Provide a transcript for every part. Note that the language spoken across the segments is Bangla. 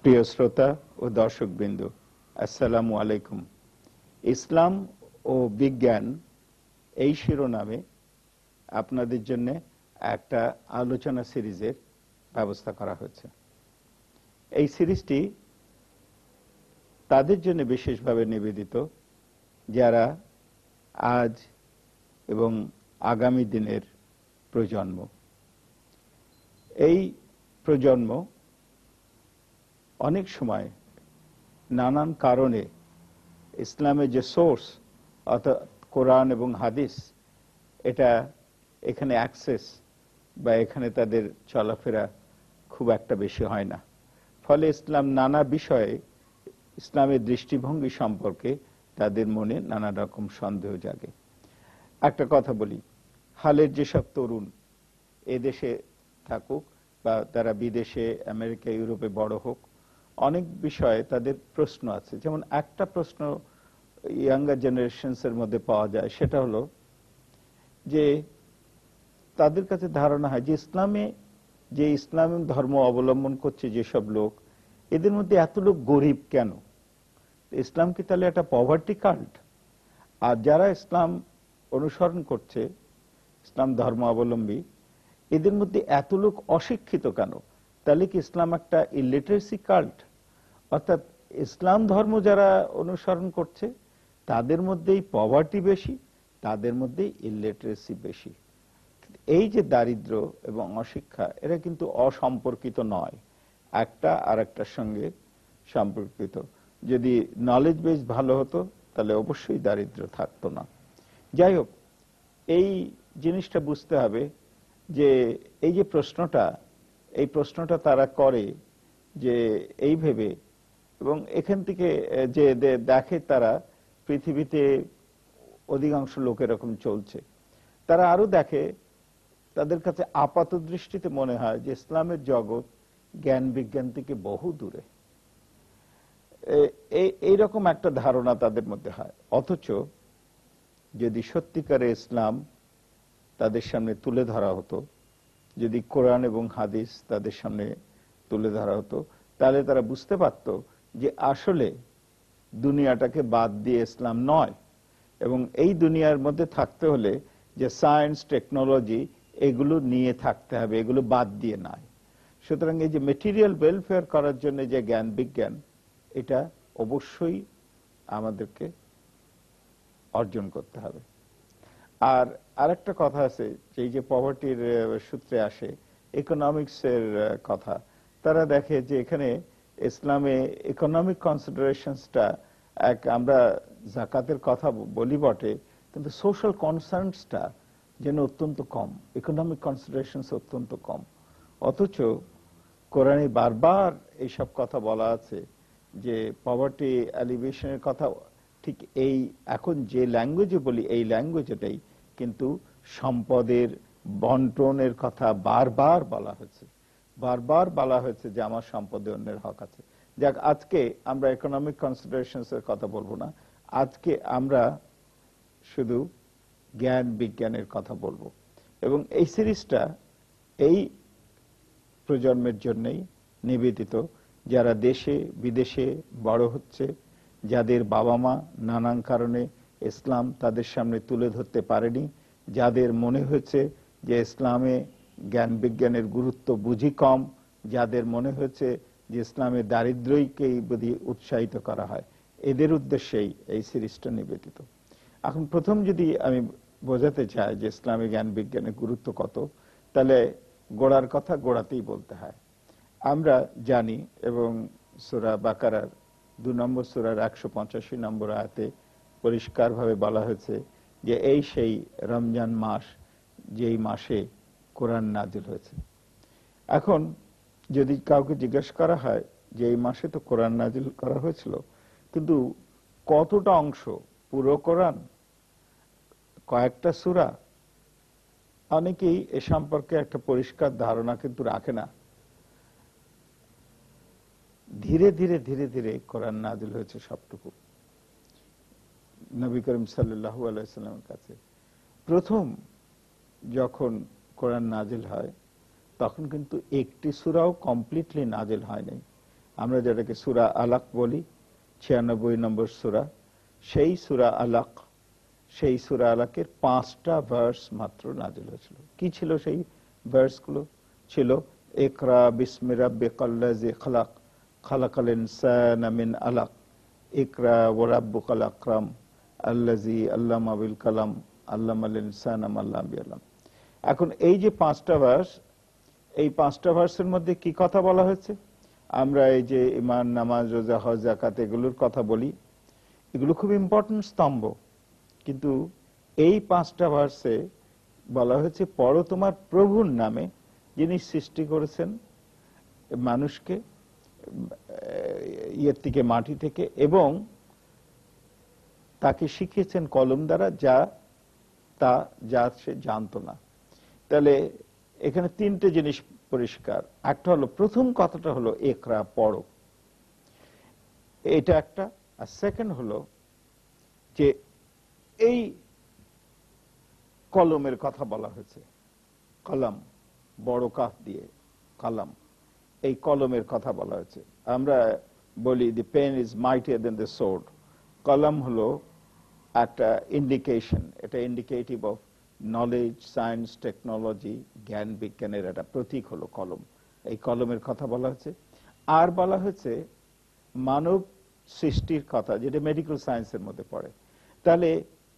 প্রিয় শ্রোতা ও দর্শকবৃন্দ, আসসালামু আলাইকুম। ইসলাম ও বিজ্ঞান এই শিরোনামে আপনাদের জন্য একটা আলোচনা সিরিজের ব্যবস্থা করা হয়েছে। এই সিরিজটি তাদের জন্য বিশেষভাবে নিবেদিত যারা আজ এবং আগামী দিনের প্রজন্ম। এই প্রজন্ম অনেক সময় নানান কারণে ইসলামের যে সোর্স অর্থাৎ কোরআন এবং হাদিস, এটা এখানে অ্যাক্সেস বা এখানে তাদের চলাফেরা খুব একটা বেশি হয় না। ফলে ইসলাম নানা বিষয়ে ইসলামের দৃষ্টিভঙ্গি সম্পর্কে তাদের মনে নানা রকম সন্দেহ জাগে। একটা কথা বলি, হালের যেসব তরুণ এদেশে থাকুক বা তারা বিদেশে আমেরিকা ইউরোপে বড় হোক, অনেক বিষয়ে তাদের প্রশ্ন আছে। যেমন একটা প্রশ্ন ইয়াঙ্গার জেনারেশনস এর মধ্যে পাওয়া যায়, সেটা হলো যে তাদের কাছে ধারণা হয় যে ইসলাম ধর্ম অবলম্বন করছে যেসব লোক, এদের মধ্যে এত লোক গরিব কেন? ইসলাম কি তাহলে একটা পভার্টি কাল্ট? আর যারা ইসলাম অনুসরণ করছে, ইসলাম ধর্ম অবলম্বী, এদের মধ্যে এত লোক অশিক্ষিত কেন? তাহলে কি ইসলাম একটা ইলিটারেসি কাল্ট? অর্থাৎ ইসলাম ধর্ম যারা অনুসরণ করছে তাদের মধ্যেই পভার্টি বেশি, তাদের মধ্যেই ইলিটারেসি বেশি। এই যে দারিদ্র এবং অশিক্ষা, এরা কিন্তু অসম্পর্কিত নয়, একটা আর একটার সঙ্গে সম্পর্কিত। যদি নলেজ বেস ভালো হতো তাহলে অবশ্যই দারিদ্র থাকতো না। যাই হোক, এই জিনিসটা বুঝতে হবে যে এই যে প্রশ্নটা তারা করে যে এই ভেবে, এবং এখান থেকে যে দেখে তারা পৃথিবীতে অধিকাংশ লোক এরকম চলছে, তারা আরো দেখে, তাদের কাছে আপাত দৃষ্টিতে মনে হয় যে ইসলামের জগৎ জ্ঞান বিজ্ঞান থেকে বহু দূরে। এইরকম একটা ধারণা তাদের মধ্যে হয়। অথচ যদি সত্যিকারে ইসলাম তাদের সামনে তুলে ধরা হতো, যদি কোরআন এবং হাদিস তাদের সামনে তুলে ধরা হতো, তাহলে তারা বুঝতে পারত যে আসলে দুনিয়াটাকে বাদ দিয়ে ইসলাম নয়, এবং এই দুনিয়ার মধ্যে থাকতে হলে যে সায়েন্স টেকনোলজি এগুলো নিয়ে থাকতে হবে, এগুলো বাদ দিয়ে নয়। সুতরাং এই যে মেটেরিয়াল ওয়েলফেয়ার করার জন্য যে জ্ঞান বিজ্ঞান, এটা অবশ্যই আমাদেরকে অর্জন করতে হবে। আর আরেকটা কথা আছে, যে পভার্টির সূত্রে আসে ইকোনমিক্স এর কথা। তারা দেখে যে এখানে ইসলামে ইকোনমিক কনসিডারেশনসটা আমরা জাকাতের কথা বলি বটে, কিন্তু সোশ্যাল কনসার্নসটা যেন অত্যন্ত কম, ইকোনমিক কনসিডারেশনস অত্যন্ত কম। অথচ কোরআনে বারবার এইসব কথা বলা আছে যে পভার্টি অ্যালিভিয়েশনের কথা, ঠিক এই এখন যে ল্যাঙ্গুয়েজে বলি এই ল্যাঙ্গুয়েজটাই, কিন্তু সম্পদের বন্টনের কথা বারবার বলা হয়েছে যে আমার সম্পদে অন্যের হক আছে। যাক, আজকে আমরা ইকোনমিক কনসিডারেশনস এর কথা বলবো না, আজকে আমরা শুধু জ্ঞান বিজ্ঞানের কথা বলবো। এবং এই সিরিজটা এই প্রজন্মের জন্যই নিবেদিত, যারা দেশে বিদেশে বড় হচ্ছে, যাদের বাবা মা নানান কারণে ইসলাম তাদের সামনে তুলে ধরতে পারেনি, যাদের মনে হয়েছে যে ইসলামে জ্ঞান বিজ্ঞানের গুরুত্ব বুঝি কম, যাদের মনে হয়েছে যে ইসলামে দারিদ্র্যকেই বুঝি উৎসাহিত করা হয়, এদের উদ্দেশ্যেই এই সিরিজটা নিবেদিত। এখন প্রথম যদি আমি বোঝাতে চাই যে ইসলামে জ্ঞান বিজ্ঞানের গুরুত্ব কত, তাহলে গোড়ার কথা গোড়াতেই বলতে হয়। আমরা জানি, এবং সূরা বাকারার 2 নম্বর সূরার 185 নম্বর আয়াতে পরিষ্কারভাবে বলা হয়েছে যে এই সেই রমজান মাস, যেই মাসে কোরআন নাজিল হয়েছে। এখন যদি কাউকে জিজ্ঞাসা করা হয় যে এই মাসে তো কোরআন নাজিল করা হয়েছিল, কিন্তু কতটা অংশ, পুরো কোরআন, কয়েকটা সূরা, অনেকেই এ সম্পর্কে একটা পরিষ্কার ধারণা কিন্তু রাখে না। ধীরে ধীরে ধীরে ধীরে কোরআন নাজিল হয়েছে সবটুকু। নবী করিম সাল্লাল্লাহু আলাইহি সাল্লামের কাছে প্রথম যখন কোরআন নাজিল হয়, তখন কিন্তু একটি সূরাও কমপ্লিটলি নাজিল হয়নি। আমরা যেটাকে সূরা আলাক বলি, 96 নম্বর সূরা, সেই সূরা আলাক, সেই সূরা আলাকের 5টা ভার্স মাত্র নাযিল হয়েছিল। কি ছিল সেই ভার্সগুলো? ছিল ইকরা বিসমি রাব্বিকাল্লাযী খালাক, খালাকাল ইনসানা মিন আলাক, ইকরা ওয়া রাব্বুকাল আকরাম, আল্লাযী আল্লামা বিল কালাম, আল্লামাল ইনসানা মা লাম ইয়ালাম। এখন এই যে 5টা ভার্স, এই 5টা ভার্সের মধ্যে কি কথা বলা হয়েছে? আমরা এই যে ঈমান, নামাজ, রোজা, হজ, যাকাত এগুলোর কথা বলি, এগুলো খুব ইম্পর্টেন্ট স্তম্ভ, কিন্তু এই 5টা ভার্সে বলা হয়েছে পড়ো তোমার প্রভুর নামে, যিনি সৃষ্টি করেছেন মানুষকে ইয়ের থেকে, মাটি থেকে, এবং তাকে শিখিয়েছেন কলম দ্বারা যা সে জানতো না। তাহলে এখানে 3টে জিনিস পরিষ্কার। একটা হলো, প্রথম কথাটা হলো ইকরা, পড়ো, এটা একটা। আর সেকেন্ড হলো যে এই কলমের কথা বলা হয়েছে, কলম, বড় কাফ দিয়ে কলম, এই কলমের কথা বলা হয়েছে। আমরা বলি the pen is mightier than the sword. কলম হলো একটা ইন্ডিকেশন, এটা indicative of knowledge, science, technology, জ্ঞান বিজ্ঞানের একটা প্রতীক হলো কলম। এই কলমের কথা বলা হয়েছে। আর বলা হয়েছে মানব সৃষ্টির কথা, যেটা মেডিকেল সায়েন্সের মধ্যে পড়ে। তাহলে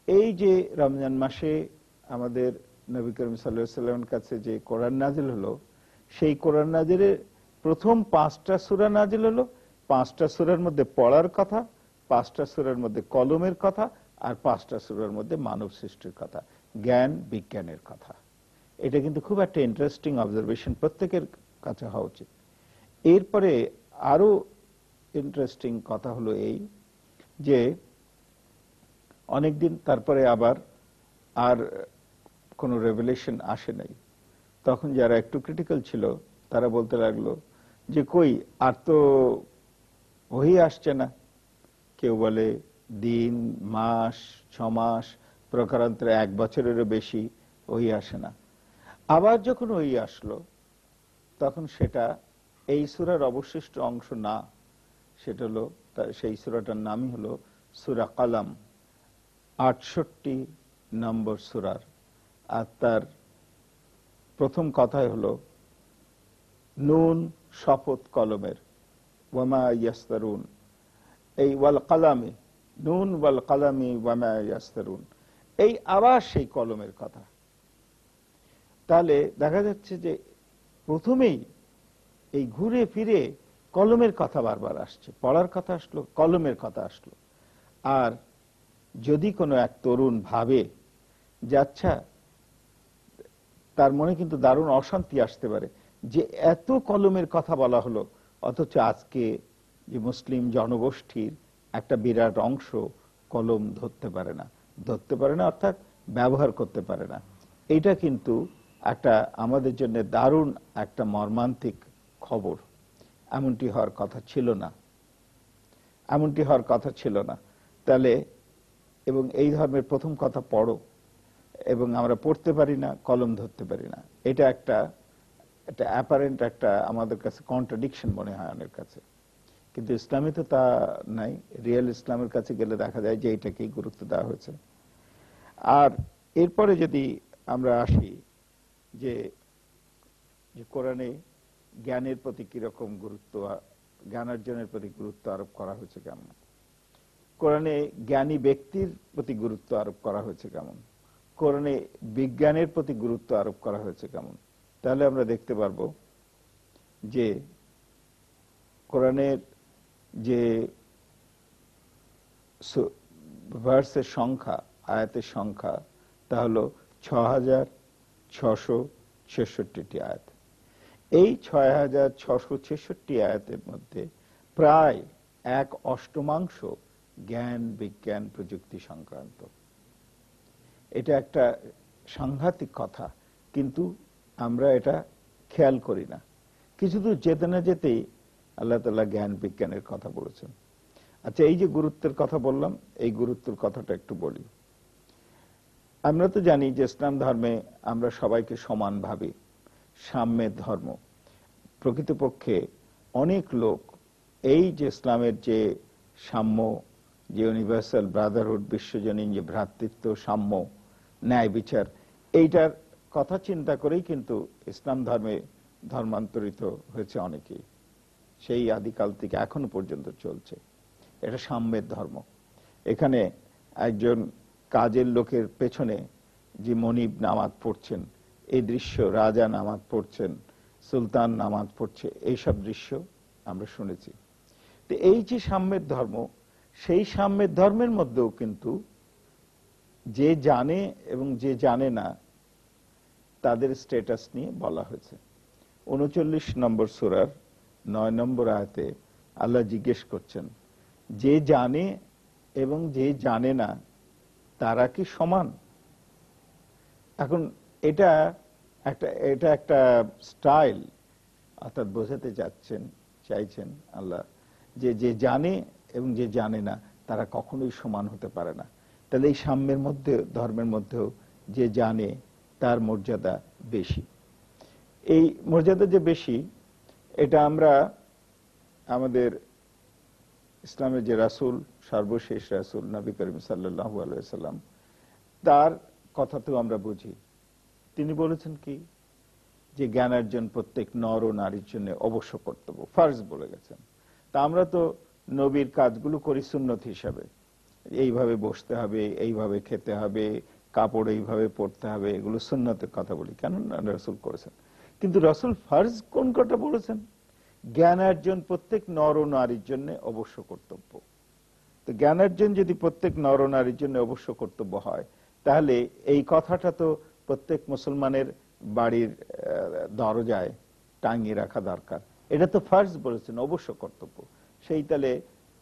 এই যে রমজান মাসে আমাদের নবী করিম সাল্লাল্লাহু আলাইহি ওয়াসাল্লামের কাছে যে কোরআন নাজিল হলো, সেই কোরআন নাজিলের প্রথম 5টা সূরা নাজিল হলো। 5টা সূরার মধ্যে পড়ার কথা, 5টা সূরার মধ্যে কলমের কথা, আর 5টা সূরার মধ্যে মানব সৃষ্টির কথা, জ্ঞান বিজ্ঞানের কথা। এটা কিন্তু খুব একটা ইন্টারেস্টিং অবজারভেশন, প্রত্যেকের কাছে হওয়া উচিত। এরপরে আরো ইন্টারেস্টিং কথা হলো এই যে অনেকদিন তারপরে আবার আর কোনো রেভেলেশন আসে নাই। তখন যারা একটু ক্রিটিক্যাল ছিল তারা বলতে লাগলো যে কই, আর তো ওহি আসছে না। কেউ বলে দিন, মাস, 6 মাস, প্রকারান্তরে 1 বছরেরও বেশি ওহি আসে না। আবার যখন ওহি আসলো, তখন সেটা এই সূরার অবশিষ্ট অংশ না, সেটা হলো, সেই সূরাটার নামই হলো সূরা কলম, 68 নম্বর সূরার। আর তার প্রথম কথাই হলো নুন, শপথ কলমের, ওয়ামা ইয়াসতারুন। এই ওয়াল কালামি, নুন ওয়াল কালামি ওয়ামা ইয়াসতারুন, এই আবার সেই কলমের কথা। তাহলে দেখা যাচ্ছে যে প্রথমেই এই ঘুরে ফিরে কলমের কথা বারবার আসছে, পড়ার কথা আসলো, কলমের কথা আসলো। আর যদি কোনো এক তরুণ ভাবে যে আচ্ছা, তার মনে কিন্তু দারুণ অশান্তি আসতে পারে যে এত কলমের কথা বলা হলো, অথচ আজকে যে মুসলিম জনগোষ্ঠীর একটা বিরাট অংশ কলম ধরতে পারে না, অর্থাৎ ব্যবহার করতে পারে না। এটা কিন্তু একটা আমাদের জন্য দারুণ একটা মর্মান্তিক খবর। এমনটি হওয়ার কথা ছিল না। তাহলে, এবং এই ধর্মের প্রথম কথা পড়ো, এবং আমরা পড়তে পারি না, কলম ধরতে পারি না। এটা একটা অ্যাপারেন্ট একটা আমাদের কাছে কন্ট্রাডিকশন মনে হয় অনেকের কাছে, কিন্তু ইসলামে তো তা নাই। রিয়েল ইসলামের কাছে গেলে দেখা যায় যে এটাকেই গুরুত্ব দেওয়া হয়েছে। আর এরপরে যদি আমরা আসি যে কোরআনে জ্ঞানের প্রতি কিরকম গুরুত্ব, জ্ঞানার্জনের প্রতি গুরুত্ব আরোপ করা হয়েছে কেমন, কোরআনে জ্ঞানী ব্যক্তির প্রতি গুরুত্ব আরোপ করা হয়েছে কেমন, কোরআনে বিজ্ঞানের প্রতি গুরুত্ব আরোপ করা হয়েছে কেমন, তাহলে আমরা দেখতে পারবো যে কোরআনের যে ভার্সের সংখ্যা, আয়াতের সংখ্যা, তা হলো 6666টি আয়াত। এই 6666 আয়াতের মধ্যে প্রায় 1/8 জ্ঞান বিজ্ঞান প্রযুক্তি সংক্রান্ত। এটা একটা সাংঘাতিক কথা, কিন্তু আমরা এটা খেয়াল করি না। কিছু দূর যেতে না যেতেই আল্লাহ তাআলা জ্ঞান বিজ্ঞানের কথা বলেছেন। আচ্ছা, এই যে গুরুত্বের কথা বললাম, এই গুরুত্বের কথাটা একটু বলি। আমরা তো জানি যে ইসলাম ধর্মে আমরা সবাইকে সমান ভাবি, সাম্যের ধর্ম। প্রকৃতপক্ষে অনেক লোক এই যে ইসলামের যে সাম্য, যে ইউনিভার্সাল ব্রাদারহুড, বিশ্বজনীন যে ভ্রাতৃত্ব, সাম্য, ন্যায় বিচার, এইটার কথা চিন্তা করেই কিন্তু ইসলাম ধর্মে ধর্মান্তরিত হয়েছে অনেকেই। সেই আদিকাল থেকে এখনো পর্যন্ত চলছে। এটা সাম্যের ধর্ম। এখানে একজন কাজের লোকের পেছনে যে মনিব নামাজ পড়ছেন, এই দৃশ্য, রাজা নামাজ পড়ছেন, সুলতান নামাজ পড়ছে, এইসব দৃশ্য আমরা শুনেছি। তো এই যে সাম্যের ধর্ম, সেই সাম্যের ধর্মের মধ্যেও কিন্তু যে জানে এবং যে জানে না তাদের স্ট্যাটাস নিয়ে বলা হয়েছে। ৩৯ নম্বর সূরার ৯ নম্বর আয়াতে আল্লাহ জিজ্ঞেস করছেন, যে জানে এবং যে জানে না তারা কি সমান? এখন এটা একটা স্টাইল, অর্থাৎ বোঝাতে চাইছেন আল্লাহ যে যে জানে এবং যে জানে না তারা কখনোই সমান হতে পারে না। তাহলে এই সাম্যের মধ্যে, ধর্মের মধ্যেও যে জানে তার মর্যাদা বেশি। এই মর্যাদা যে বেশি, এটা আমরা আমাদের ইসলামের যে রাসূল, সর্বশেষ রাসূল নবী করিম সাল্লাল্লাহু আলাইহি ওয়াসাল্লাম, তার কথাতেও আমরা বুঝি। তিনি বলেছেন কি, যে জ্ঞানার্জন প্রত্যেক নর ও নারীর জন্য অবশ্য কর্তব্য, ফার্জ বলে গেছেন। তা আমরা তো নবীর কাজগুলো করি সুন্নত হিসাবে, এইভাবে বসতে হবে, এইভাবে খেতে হবে, কাপড় এইভাবে পরতে হবে, এগুলো সুন্নতের কথা বলি, কেন রাসূল করেছেন। কিন্তু রাসূল ফার্জ কোন কথা বলেছেন? জ্ঞানার্জন প্রত্যেক নর ও নারীর জন্য অবশ্য কর্তব্য। তো জ্ঞানার্জন যদি প্রত্যেক নর ও নারীর জন্য অবশ্য কর্তব্য হয়, তাহলে এই কথাটা তো প্রত্যেক মুসলমানের বাড়ির দরজায় টাঙিয়ে রাখা দরকার। এটা তো ফার্জ বলেছেন, অবশ্য কর্তব্য। সেই তাহলে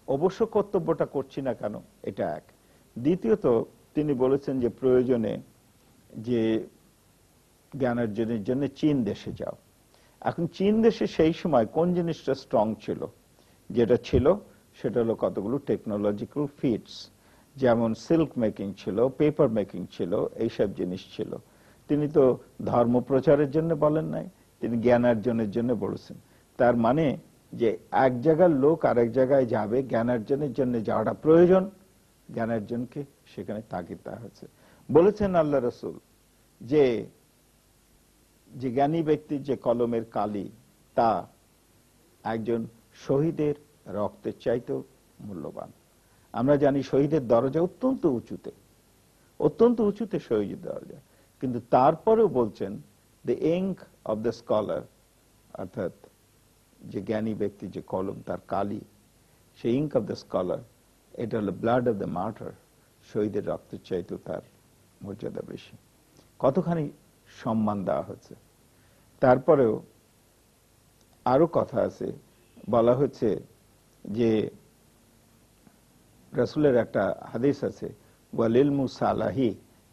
অবশ্য কর্তব্যটা করছি না কেন? এটা এক। দ্বিতীয়ত তিনি বলেছেন যে প্রয়োজনে যে জ্ঞানার্জনের জন্য চীন দেশে যাও। এখন চীন দেশে সেই সময় কোন জিনিসটা স্ট্রং ছিল? যেটা ছিল সেটা হলো কতগুলো টেকনোলজিক্যাল ফিটস, যেমন সিল্ক মেকিং ছিল, পেপার মেকিং ছিল, এইসব জিনিস ছিল। তিনি তো ধর্ম প্রচারের জন্য বলেন নাই, তিনি জ্ঞানার্জনের জন্য বলেছেন। তার মানে যে এক জায়গার লোক আরেক জায়গায় যাবে, জ্ঞানার্জনের জন্য যাওয়াটা প্রয়োজন, জ্ঞানার্জনকে সেখানে তাগিদ দেওয়া হয়েছে। বলেছেন আল্লাহ রাসূল যে যে জ্ঞানী ব্যক্তির যে কলমের কালি, তা একজন শহীদের রক্তের চাইতেও মূল্যবান। আমরা জানি শহীদের দরজা অত্যন্ত উঁচুতে, অত্যন্ত উঁচুতে শহীদের দরজা, কিন্তু তারপরেও বলছেন the ink of the scholar, অর্থাৎ যে জ্ঞানী ব্যক্তি যে কলম, তার কালি, সেই ইঙ্ক অব দ্য স্কলার, এটা হলো ব্লাড অব দ্য মার্টার, শহীদের রক্তের চাইতেও তার মর্যাদা বেশি। কতখানি সম্মান দেওয়া হচ্ছে। তারপরেও আরো কথা আছে, বলা হচ্ছে যে রাসূলের একটা হাদিস আছে, ওয়ালিল মুসালাহি,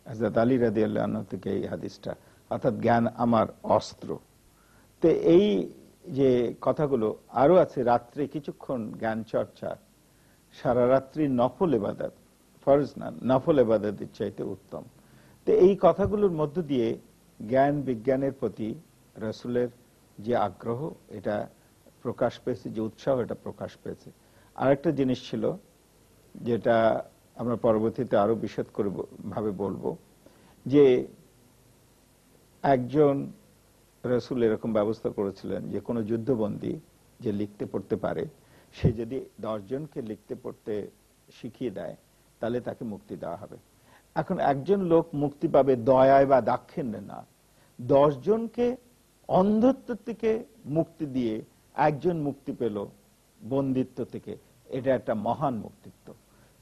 হযরত আলী রাদিয়াল্লাহু আনহু থেকে এই হাদিসটা, অর্থাৎ জ্ঞান আমার অস্ত্র। তো এই যে কথাগুলো আরো আছে, রাত্রে কিছুক্ষণ জ্ঞান চর্চা সারা রাত্রি নফল ইবাদত, ফরজ না, নফল ইবাদতের চাইতে উত্তম। তো এই কথাগুলোর মধ্য দিয়ে জ্ঞান বিজ্ঞানের প্রতি রাসূলের যে আগ্রহ, এটা প্রকাশ পেয়েছে, যে উৎসাহ, এটা প্রকাশ পেয়েছে। আরেকটা জিনিস ছিল যেটা আমরা পরবর্তীতে আরো বিশদ করে ভাবে বলবো, যে একজন রাসূল এরকম ব্যবস্থা করেছিলেন যে কোনো যুদ্ধবন্দী যে লিখতে পড়তে পারে, সে যদি 10 জনকে লিখতে পড়তে শিখিয়ে দেয়, তাহলে তাকে মুক্তি দেওয়া হবে। এখন একজন লোক মুক্তি পাবে দয়ায় বা দাক্ষিণ্যে না, 10 জনকে অন্ধত্ব থেকে মুক্তি দিয়ে একজন মুক্তি পেল বন্দিত্ব থেকে, এটা একটা মহান মুক্তিত্ব।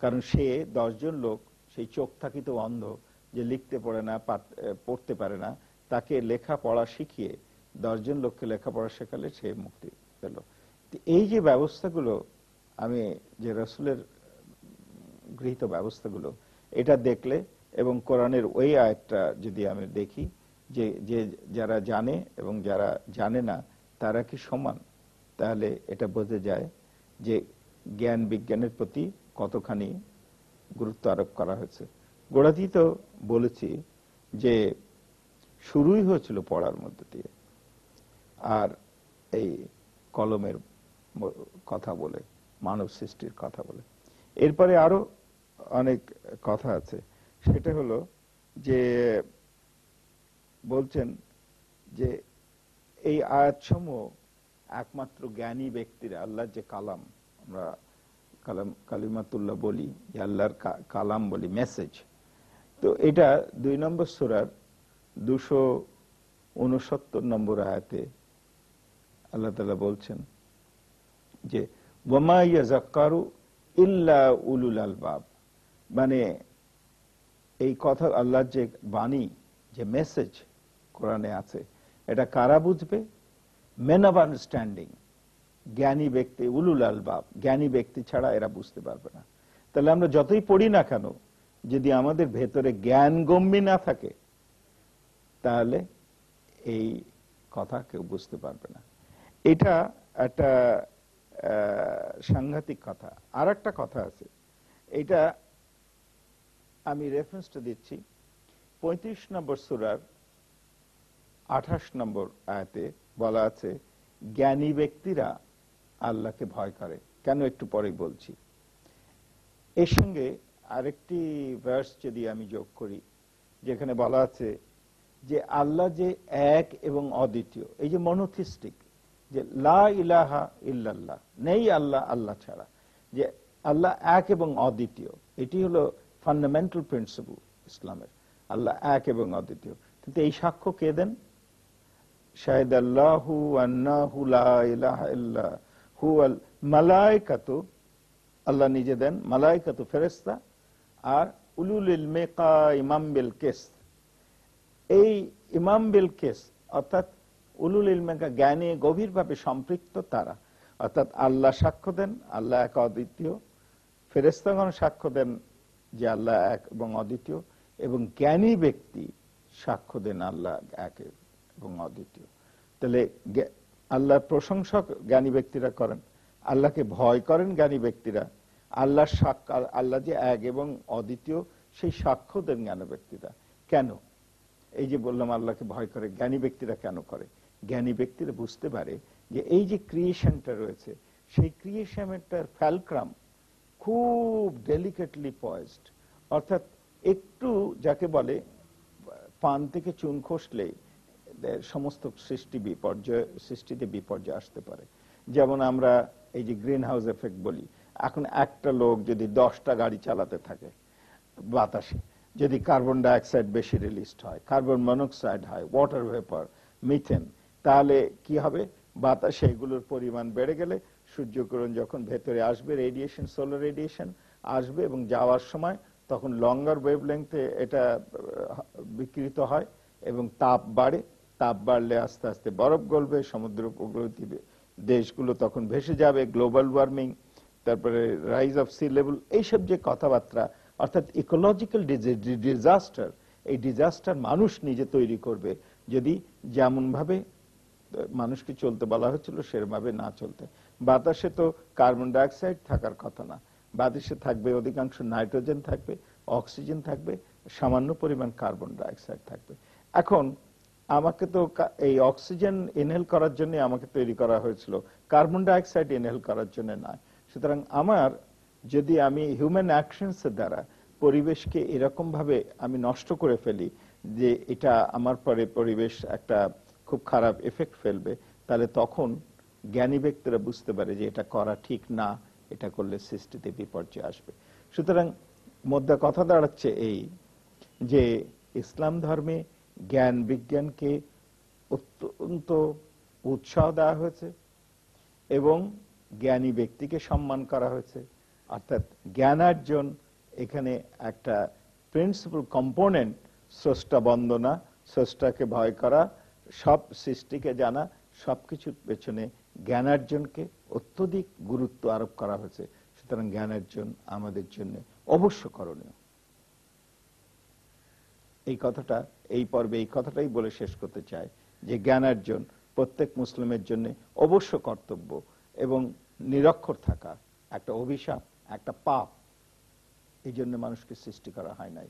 কারণ সে 10 জন লোক, সেই চোখ থাকিত অন্ধ, যে লিখতে পড়তে পারে না, তাকে লেখাপড়া শিখিয়ে 10 জন লোককে লেখাপড়া শেখালে সে মুক্তি পেল। এই যে ব্যবস্থাগুলো, আমি যে রাসূলের গৃহীত ব্যবস্থাগুলো, এটা দেখলে এবং কোরআনের ওই আয়াতটা যদি আমি দেখি, যে যারা জানে এবং যারা জানে না তারা কি সমান, তাহলে এটা বোঝা যায় যে জ্ঞান বিজ্ঞানের প্রতি কতখানি গুরুত্ব আরোপ করা হয়েছে। গোড়াতেই তো বলেছি যে শুরুই হয়েছিল পড়ার মধ্যে দিয়ে, আর এই কলমের কথা বলে, মানব সৃষ্টির কথা বলে। এরপরে আরো অনেক কথা আছে, সেটা হলো যে বলছেন যে এই আয়াতসমূহ একমাত্র জ্ঞানী ব্যক্তিরা, আল্লাহর যে কালাম, আমরা কালিমাতুল্লাহ বলি, যে আল্লাহর কালাম বলি, মেসেজ, তো এটা 2 নম্বর সূরার 269 নম্বর আয়াতে আল্লাহ তাআলা বলছেন যে ওয়ামা ইয়াযাক্কারু ইল্লা উলুল আলবাব, মানে এই কথা, আল্লাহর যে বাণী, যে মেসেজ কোরআনে আছে, এটা কারা বুঝবে? মেন অফ আন্ডারস্ট্যান্ডিং, জ্ঞানী ব্যক্তি, উলুল আলবাব, জ্ঞানী ব্যক্তি ছাড়া এরা বুঝতে পারবে না। তাহলে আমরা যতই পড়ি না কেন, যদি আমাদের ভেতরে জ্ঞান গম্যি না থাকে, তাহলে এই কথা কেউ বুঝতে পারবে না। এটা একটা সাংঘাতিক কথা। আর একটা কথা আছে, এটা আমি রেফারেন্সটা দিচ্ছি 35 নম্বর সূরার 28 নম্বর আয়াতে বলা আছে, জ্ঞানী ব্যক্তিরা আল্লাহকে ভয় করে। কেন একটু পরে বলছি। এর সঙ্গে আরেকটি ভার্স যদি আমি যোগ করি, যেখানে বলা আছে যে আল্লাহ যে এক এবং অদ্বিতীয়, এই যে মনোথিস্টিক, যে লা ইলাহা ইল্লাল্লাহ, নেই আল্লাহ আল্লাহ ছাড়া, যে আল্লাহ এক এবং অদ্বিতীয়, এটি হলো ফান্ডামেন্টাল প্রিন্সিপল ইসলামের, আল্লাহ এক এবং অদ্বিতীয়। কিন্তু এই সাক্ষ্য কে দেন? শাহিদাল্লাহু আন্নাহু লা ইলাহা ইল্লা হুয়াল মালায়েকাতু, আল্লাহ নিজে দেন, মালায়েকাতু ফেরেশতা, আর উলুল ইলমি কাইমাম বিল কিসত, এই ইমাম বিল কিসত অর্থাৎ উলুল ইলমে, জ্ঞানে গভীরভাবে সম্পৃক্ত তারা, অর্থাৎ আল্লাহ সাক্ষ্য দেন আল্লাহ এক অদ্বিতীয়, ফেরেশতাগণ সাক্ষ্য দেন যে আল্লাহ এক এবং অদ্বিতীয়, এবং জ্ঞানী ব্যক্তি সাক্ষ্য দেন আল্লাহ এক এবং অদ্বিতীয়। তাহলে আল্লাহর প্রশংসা জ্ঞানী ব্যক্তিরা করেন, আল্লাহকে ভয় করেন জ্ঞানী ব্যক্তিরা, আল্লাহ আল্লাহ যে এক এবং অদ্বিতীয় সেই সাক্ষ্য দেন জ্ঞানী ব্যক্তিরা। কেন? এই যে বললাম আল্লাহকে ভয় করে, জ্ঞানী ব্যক্তিরা কেন করে? জ্ঞানী ব্যক্তিরা বুঝতে পারে যে এই যে ক্রিয়েশনটা রয়েছে, সেই ক্রিয়েশনটার ফ্যালক্রাম খুব ডেলিকেটলি পয়েজড, অর্থাৎ একটু যাকে বলে পান থেকে চুন খসলে সমস্ত সৃষ্টিতে বিপর্যয় আসতে পারে। যেমন আমরা এই যে গ্রিন হাউস এফেক্ট বলি, এখন একটা লোক যদি 10টা গাড়ি চালাতে থাকে বাতাসে, যদি কার্বন ডাইঅক্সাইড বেশি রিলিজ হয়, কার্বন মনোক্সাইড হয়, ওয়াটার ভেপার, মিথেন, তাহলে কি হবে? বাতাসে এগুলোর পরিমাণ বেড়ে গেলে সূর্যকিরণ যখন ভেতরে আসবে, রেডিয়েশন, সোলার রেডিয়েশন আসবে, এবং যাওয়ার সময় তখন লঙ্গার ওয়েভলেংথে এটা বিকৃত হয় এবং তাপ বাড়ে। তাপ বাড়লে আস্তে আস্তে বরফ গলবে, সমুদ্র উপকূলবর্তী দেশগুলো তখন ভেসে যাবে, গ্লোবাল ওয়ার্মিং, তারপরে রাইজ অফ সি লেভেল, এইসব যে কথাবার্তা, অর্থাৎ ইকোলজিক্যাল ডিজাস্টার, এই ডিজাস্টার মানুষ নিজে তৈরি করবে যদি যেমন ভাবে মানুষকে চলতে বলা হচ্ছিল সেরভাবে না চলতে। বাতাসে তো কার্বন ডাইঅক্সাইড থাকার কথা না, বাতাসে থাকবে অধিকাংশ নাইট্রোজেন থাকবে, অক্সিজেন থাকবে, সামান্য পরিমাণ কার্বন ডাইঅক্সাইড থাকবে। এখন আমাকে তো এই অক্সিজেন ইনহেল করার জন্য আমাকে তৈরি করা হয়েছিল, কার্বন ডাইঅক্সাইড ইনহেল করার জন্য নয়। সুতরাং আমার যদি আমি হিউম্যান অ্যাকশনস এর দ্বারা পরিবেশকে এরকম ভাবে আমি নষ্ট করে ফেলি যে এটা আমার পরে পরিবেশ একটা খুব খারাপ এফেক্ট ফেলবে, তাহলে তখন জ্ঞানী ব্যক্তিরা বুঝতে পারে যে এটা করা ঠিক না, এটা করলে সৃষ্টিতে বিপর্যয় আসবে। সুতরাং মোদ্দা কথা দাঁড়াচ্ছে এই যে ইসলাম ধর্মে জ্ঞান বিজ্ঞানকে অত্যন্ত উৎসাহ দেওয়া হয়েছে এবং জ্ঞানী ব্যক্তিকে সম্মান করা হয়েছে, অর্থাৎ জ্ঞানার্জন এখানে একটা প্রিন্সিপাল কম্পোনেন্ট। স্রষ্টা বন্দনা, স্রষ্টাকে ভয় করা, সব সৃষ্টিকে জানা, সবকিছুর পেছনে জ্ঞানার্জনকে অত্যধিক গুরুত্ব আরোপ করা হয়েছে। সুতরাং জ্ঞানার্জন আমাদের জন্য অবশ্য করণীয়। এই কথাটা এই পর্বে এই কথাটাই বলে শেষ করতে চাই যে জ্ঞানার্জন প্রত্যেক মুসলিমের জন্য অবশ্য কর্তব্য, এবং নিরক্ষর থাকা একটা অভিশাপ, একটা পাপ। এই জন্য মানুষকে সৃষ্টি করা হয় নাই।